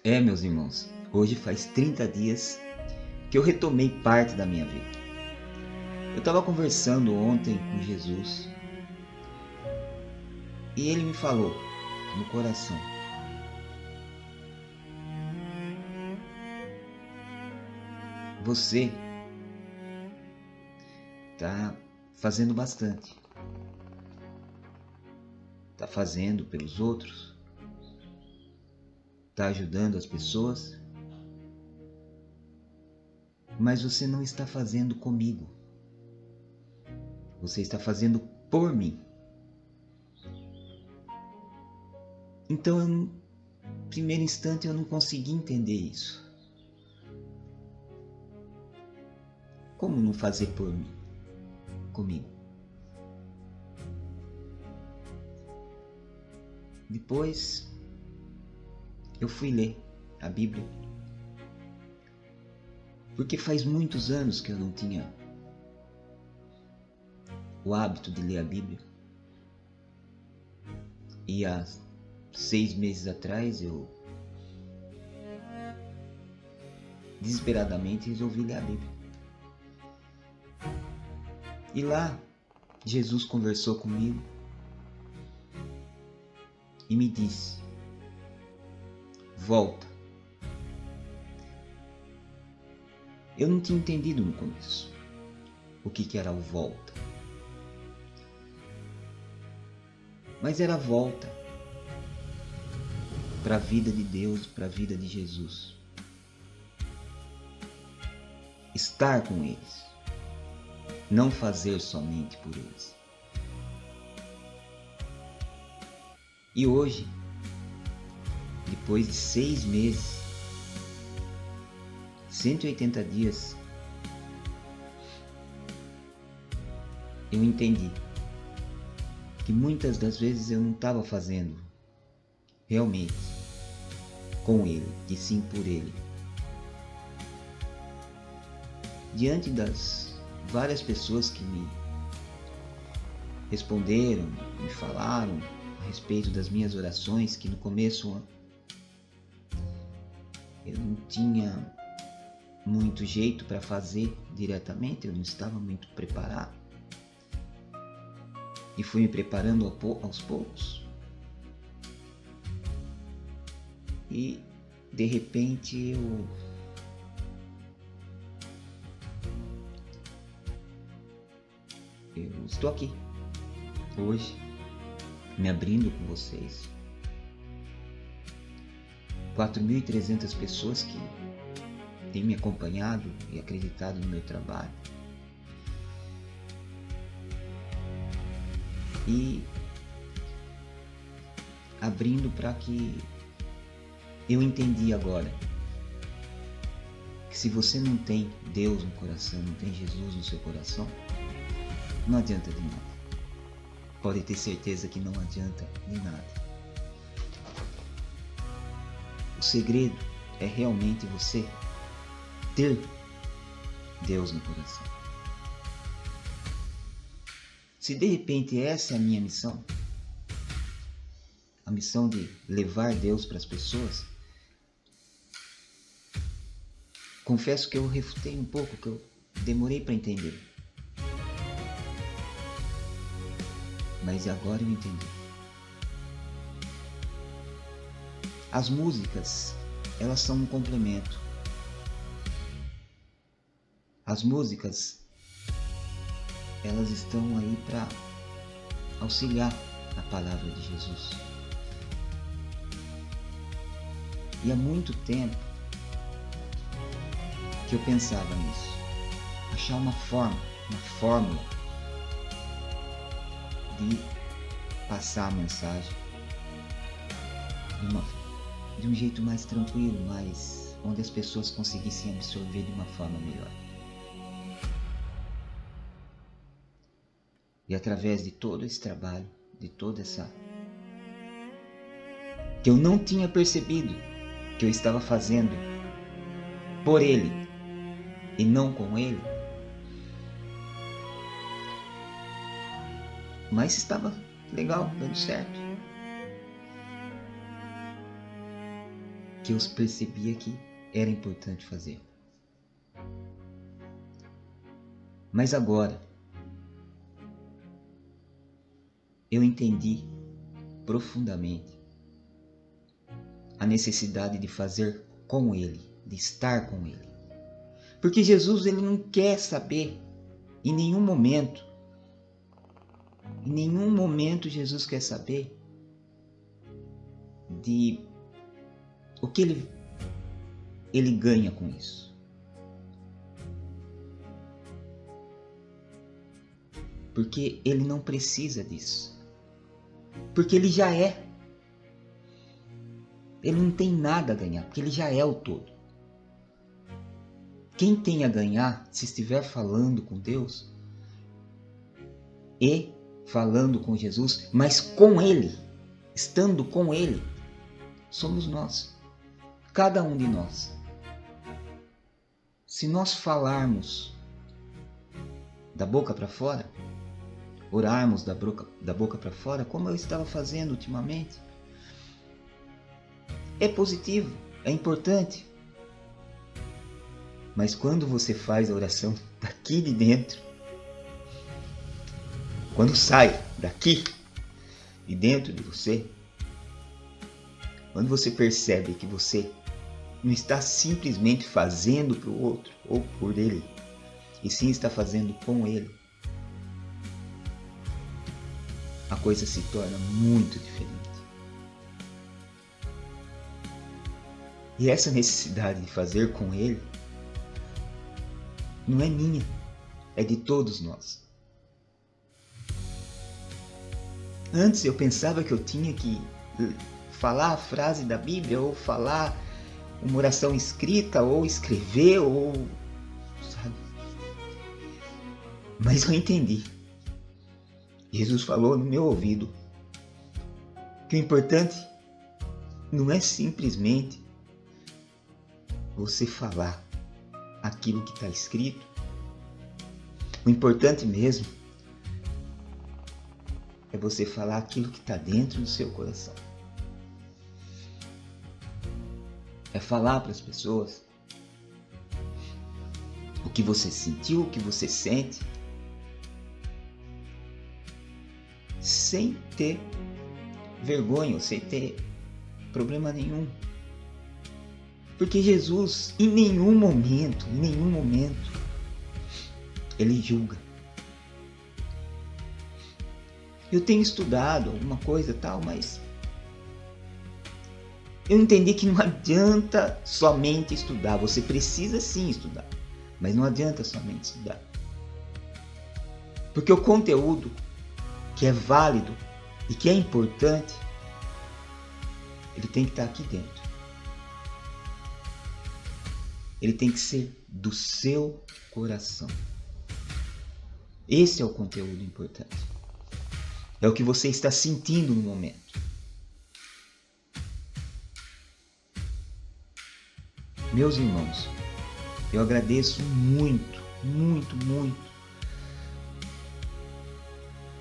Meus irmãos, hoje faz 30 dias que eu retomei parte da minha vida. Eu estava conversando ontem com Jesus e ele me falou no coração: você está fazendo bastante, está fazendo pelos outros, está ajudando as pessoas, mas você não está fazendo comigo. Você está fazendo por mim. Então, no primeiro instante, eu não consegui entender isso. Como não fazer por mim? Comigo. Depois, eu fui ler a Bíblia. Porque faz muitos anos que eu não tinha o hábito de ler a Bíblia. E há 6 meses atrás eu desesperadamente resolvi ler a Bíblia. E lá Jesus conversou comigo e me disse: volta. Eu não tinha entendido no começo o que era o volta. Mas era a volta para a vida de Deus, para a vida de Jesus. Estar com eles. Não fazer somente por eles. E hoje, depois de 6 meses, 180 dias, eu entendi que muitas das vezes eu não estava fazendo realmente com ele, e sim por ele. Diante das várias pessoas que me responderam, me falaram a respeito das minhas orações, que no começo eu não tinha muito jeito para fazer diretamente, eu não estava muito preparado. E fui me preparando aos poucos. E de repente eu estou aqui hoje, me abrindo com vocês. 4.300 pessoas que têm me acompanhado e acreditado no meu trabalho. E abrindo para que eu entendi agora que se você não tem Deus no coração, não tem Jesus no seu coração, não adianta de nada. Pode ter certeza que não adianta de nada. O segredo é realmente você ter Deus no coração. Se de repente essa é a minha missão, a missão de levar Deus para as pessoas, confesso que eu refutei um pouco, que eu demorei para entender. Mas agora eu entendi. As músicas, elas são um complemento. As músicas, elas estão aí para auxiliar a palavra de Jesus. E há muito tempo que eu pensava nisso. Achar uma fórmula de passar a mensagem de um jeito mais tranquilo, onde as pessoas conseguissem absorver de uma forma melhor. E através de todo esse trabalho, de toda essa... que eu não tinha percebido que eu estava fazendo por ele e não com ele, mas estava legal, dando certo. que eu percebia que era importante fazer. Mas agora, eu entendi profundamente a necessidade de fazer com Ele, de estar com Ele. Porque Jesus, Ele não quer saber em nenhum momento, Jesus quer saber de o que ele ganha com isso. Porque Ele não precisa disso. Porque Ele já é. Ele não tem nada a ganhar, porque Ele já é o todo. Quem tem a ganhar, se estiver falando com Deus e falando com Jesus, mas com Ele, estando com Ele, somos nós. Cada um de nós. Se nós falarmos da boca para fora, orarmos da boca para fora, como eu estava fazendo ultimamente, é positivo, é importante. Mas quando você faz a oração daqui de dentro, quando sai daqui de dentro de você, quando você percebe que você não está simplesmente fazendo para o outro ou por ele, e sim está fazendo com ele, a coisa se torna muito diferente. E essa necessidade de fazer com ele não é minha, é de todos nós. Antes eu pensava que eu tinha que falar a frase da Bíblia, ou falar uma oração escrita, ou escrever, ou sabe? Mas eu entendi. Jesus falou no meu ouvido que o importante não é simplesmente você falar aquilo que está escrito. O importante mesmo é você falar aquilo que está dentro do seu coração. É falar para as pessoas o que você sentiu, o que você sente, sem ter vergonha, ou sem ter problema nenhum. Porque Jesus, em nenhum momento, Ele julga. Eu tenho estudado alguma coisa e tal, mas eu entendi que não adianta somente estudar. Você precisa sim estudar, mas não adianta somente estudar. Porque o conteúdo que é válido e que é importante, ele tem que estar aqui dentro. Ele tem que ser do seu coração. Esse é o conteúdo importante. É o que você está sentindo no momento. Meus irmãos, eu agradeço muito, muito, muito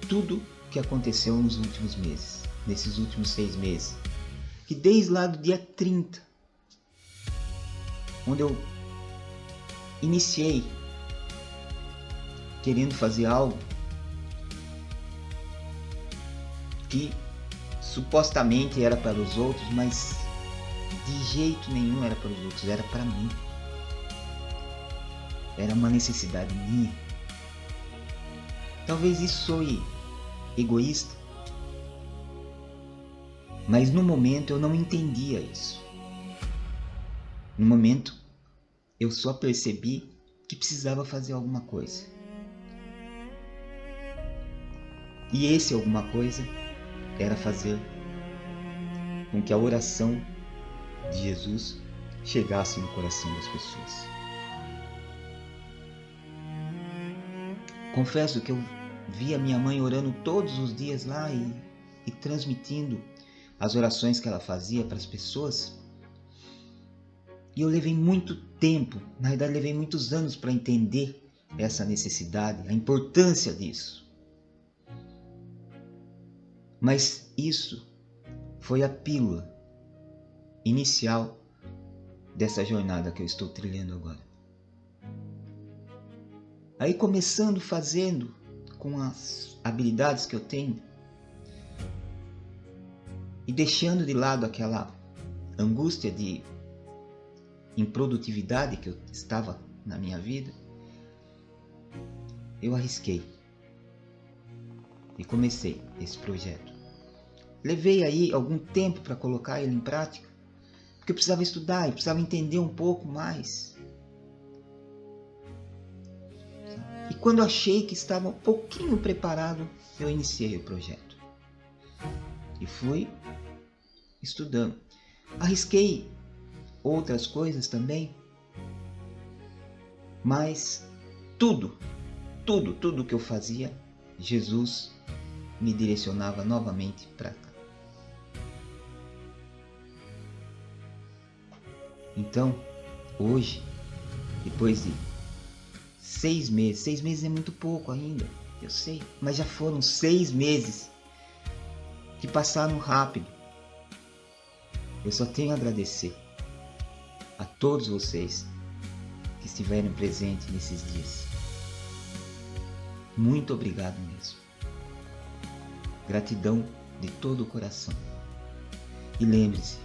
tudo que aconteceu nos últimos meses, nesses últimos 6 meses. Que desde lá do dia 30, onde eu iniciei querendo fazer algo que supostamente era para os outros, mas de jeito nenhum era para os outros, era para mim. Era uma necessidade minha. Talvez isso soe egoísta, mas no momento eu não entendia isso. No momento eu só percebi que precisava fazer alguma coisa. E esse alguma coisa era fazer com que a oração de Jesus chegasse no coração das pessoas. Confesso que eu via minha mãe orando todos os dias lá e transmitindo as orações que ela fazia para as pessoas. E eu levei muito tempo, na verdade levei muitos anos para entender essa necessidade, a importância disso. Mas isso foi a pílula inicial dessa jornada que eu estou trilhando agora. Aí começando fazendo com as habilidades que eu tenho e deixando de lado aquela angústia de improdutividade que eu estava na minha vida, eu arrisquei e comecei esse projeto. Levei aí algum tempo para colocar ele em prática, porque eu precisava estudar e precisava entender um pouco mais. E quando achei que estava um pouquinho preparado, eu iniciei o projeto. E fui estudando. Arrisquei outras coisas também, mas tudo que eu fazia, Jesus me direcionava novamente para cá. Então, hoje, depois de 6 meses é muito pouco ainda, eu sei, mas já foram 6 meses que passaram rápido. Eu só tenho a agradecer a todos vocês que estiveram presentes nesses dias. Muito obrigado mesmo. Gratidão de todo o coração. E lembre-se,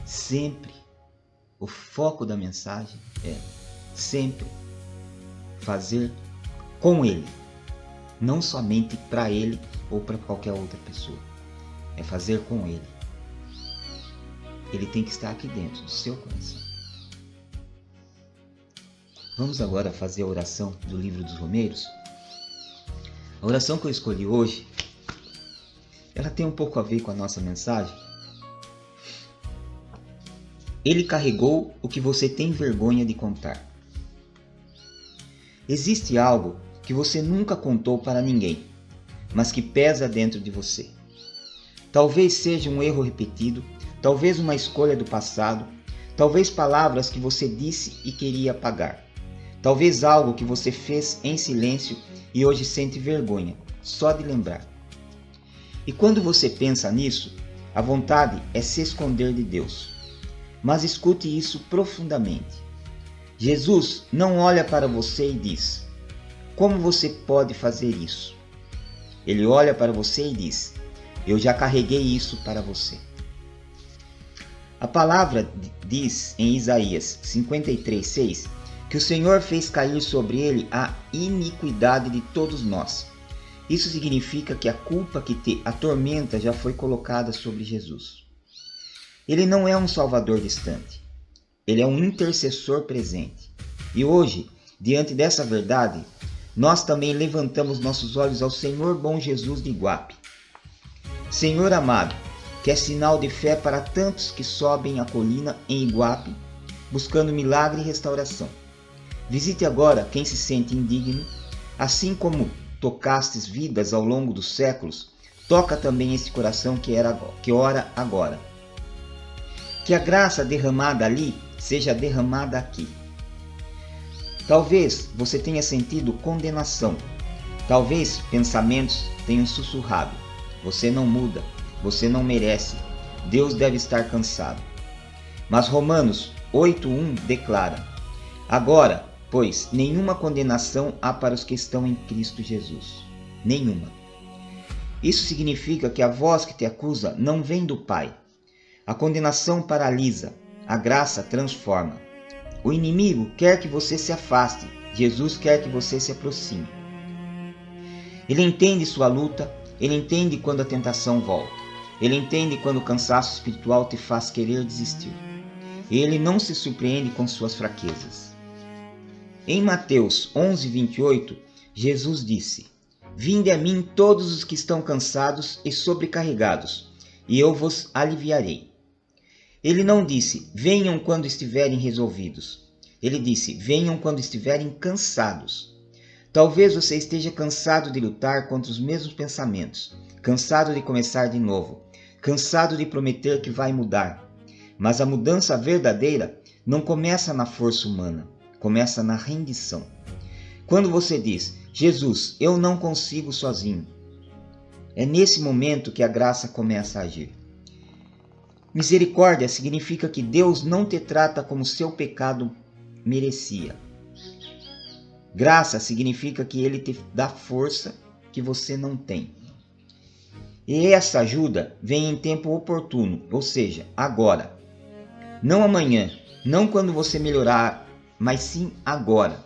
sempre o foco da mensagem é sempre fazer com Ele, não somente para Ele ou para qualquer outra pessoa. É fazer com Ele. Ele tem que estar aqui dentro do seu coração. Vamos agora fazer a oração do livro dos Romeiros. A oração que eu escolhi hoje, ela tem um pouco a ver com a nossa mensagem. Ele carregou o que você tem vergonha de contar. Existe algo que você nunca contou para ninguém, mas que pesa dentro de você. Talvez seja um erro repetido, talvez uma escolha do passado, talvez palavras que você disse e queria apagar, talvez algo que você fez em silêncio e hoje sente vergonha, só de lembrar. E quando você pensa nisso, a vontade é se esconder de Deus. Mas escute isso profundamente. Jesus não olha para você e diz: como você pode fazer isso? Ele olha para você e diz: eu já carreguei isso para você. A palavra diz em Isaías 53:6 que o Senhor fez cair sobre ele a iniquidade de todos nós. Isso significa que a culpa que te atormenta já foi colocada sobre Jesus. Ele não é um salvador distante. Ele é um intercessor presente. E hoje, diante dessa verdade, nós também levantamos nossos olhos ao Senhor bom Jesus de Iguape. Senhor amado, que é sinal de fé para tantos que sobem a colina em Iguape, buscando milagre e restauração. Visite agora quem se sente indigno, assim como tocastes vidas ao longo dos séculos, toca também esse coração que ora agora. Que a graça derramada ali seja derramada aqui. Talvez você tenha sentido condenação. Talvez pensamentos tenham sussurrado. Você não muda, você não merece. Deus deve estar cansado. Mas Romanos 8:1 declara: agora, pois, nenhuma condenação há para os que estão em Cristo Jesus. Nenhuma. Isso significa que a voz que te acusa não vem do Pai. A condenação paralisa, a graça transforma. O inimigo quer que você se afaste, Jesus quer que você se aproxime. Ele entende sua luta, ele entende quando a tentação volta, ele entende quando o cansaço espiritual te faz querer desistir. E ele não se surpreende com suas fraquezas. Em Mateus 11:28, Jesus disse: vinde a mim todos os que estão cansados e sobrecarregados, e eu vos aliviarei. Ele não disse, venham quando estiverem resolvidos. Ele disse, venham quando estiverem cansados. Talvez você esteja cansado de lutar contra os mesmos pensamentos, cansado de começar de novo, cansado de prometer que vai mudar. Mas a mudança verdadeira não começa na força humana, começa na rendição. Quando você diz, Jesus, eu não consigo sozinho, é nesse momento que a graça começa a agir. Misericórdia significa que Deus não te trata como seu pecado merecia. Graça significa que Ele te dá força que você não tem. E essa ajuda vem em tempo oportuno, ou seja, agora. Não amanhã, não quando você melhorar, mas sim agora.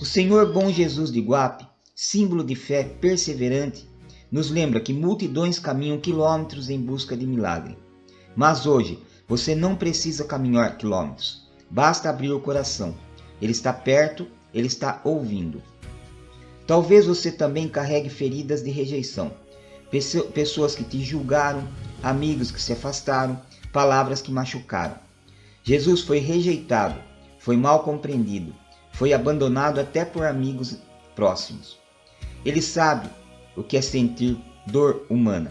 O Senhor Bom Jesus de Iguape, símbolo de fé perseverante, nos lembra que multidões caminham quilômetros em busca de milagre. Mas hoje, você não precisa caminhar quilômetros. Basta abrir o coração. Ele está perto, Ele está ouvindo. Talvez você também carregue feridas de rejeição. Pessoas que te julgaram, amigos que se afastaram, palavras que machucaram. Jesus foi rejeitado, foi mal compreendido, foi abandonado até por amigos próximos. Ele sabe o que é sentir dor humana.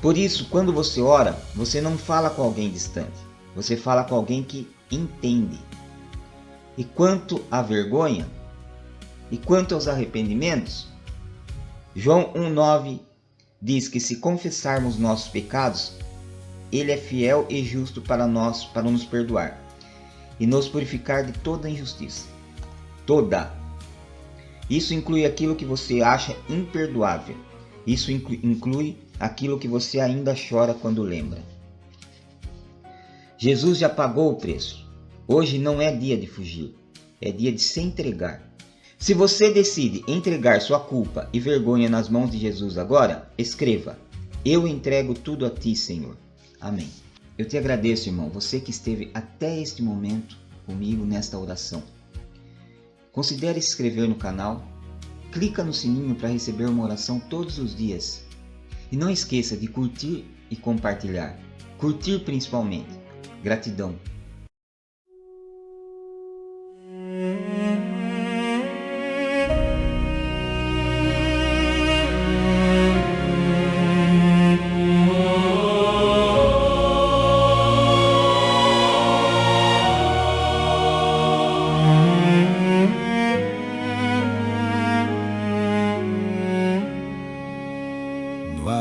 Por isso, quando você ora, você não fala com alguém distante, você fala com alguém que entende. E quanto à vergonha, e quanto aos arrependimentos, João 1,9 diz que se confessarmos nossos pecados, Ele é fiel e justo para nos perdoar e nos purificar de toda injustiça. Toda. Isso inclui aquilo que você acha imperdoável. Isso inclui aquilo que você ainda chora quando lembra. Jesus já pagou o preço. Hoje não é dia de fugir, é dia de se entregar. Se você decide entregar sua culpa e vergonha nas mãos de Jesus agora, escreva: Eu entrego tudo a ti, Senhor. Amém. Eu te agradeço, irmão, você que esteve até este momento comigo nesta oração. Considere se inscrever no canal, clica no sininho para receber uma oração todos os dias. E não esqueça de curtir e compartilhar. Curtir principalmente. Gratidão.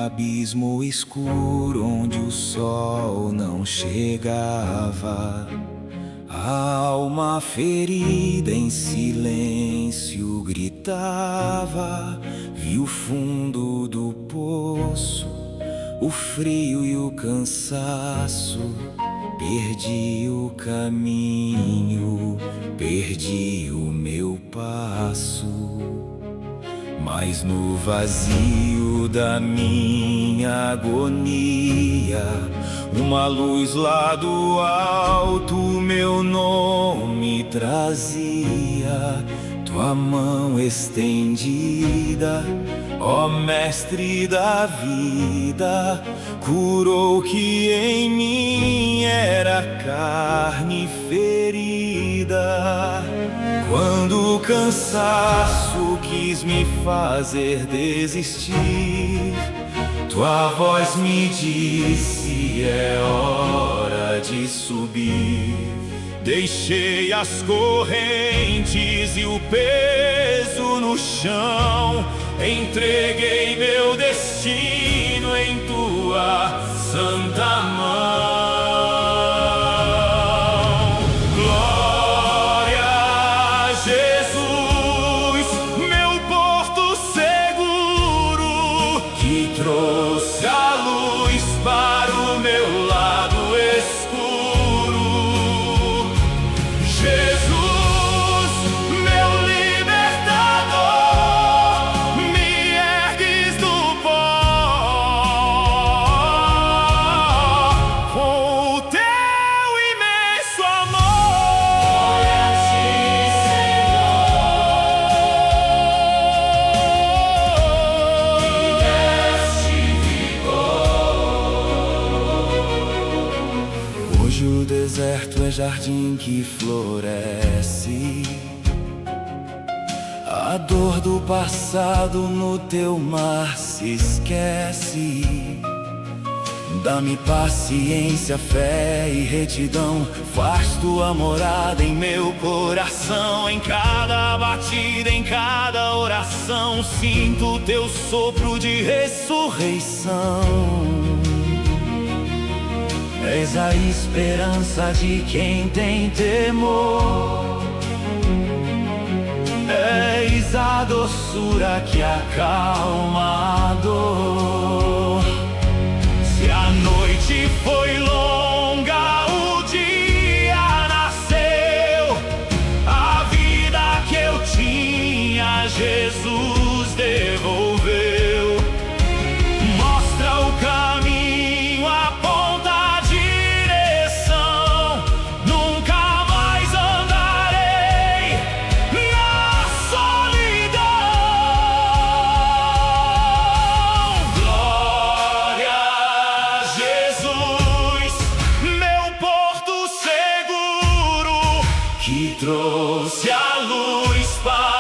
Abismo escuro onde o sol não chegava, a alma ferida em silêncio gritava. Vi o fundo do poço, o frio e o cansaço. Perdi o caminho, perdi o meu passo. Mas no vazio da minha agonia, uma luz lá do alto meu nome trazia. Tua mão estendida, ó Mestre da vida, curou que em mim era carne ferida. Quando o cansaço quis me fazer desistir, tua voz me disse: é hora de subir. Deixei as correntes e o peso no chão, entreguei meu destino em tua santa mão. Trouxe a luz para o meu lado escuro. Jesus, meu libertador, me ergues do pó com o teu imenso amor. Glória a ti, Hoje o deserto é jardim que floresce. A dor do passado no teu mar se esquece. Dá-me paciência, fé e retidão. Faz tua morada em meu coração. Em cada batida, em cada oração, sinto o teu sopro de ressurreição. És a esperança de quem tem temor. És a doçura que acalma a dor. Se a noite foi longa, o dia nasceu. A vida que eu tinha, Jesus devolveu. Mostra o caminho, aponta a direção. Nunca mais andarei na solidão. Glória a Jesus, meu porto seguro, que trouxe a luz para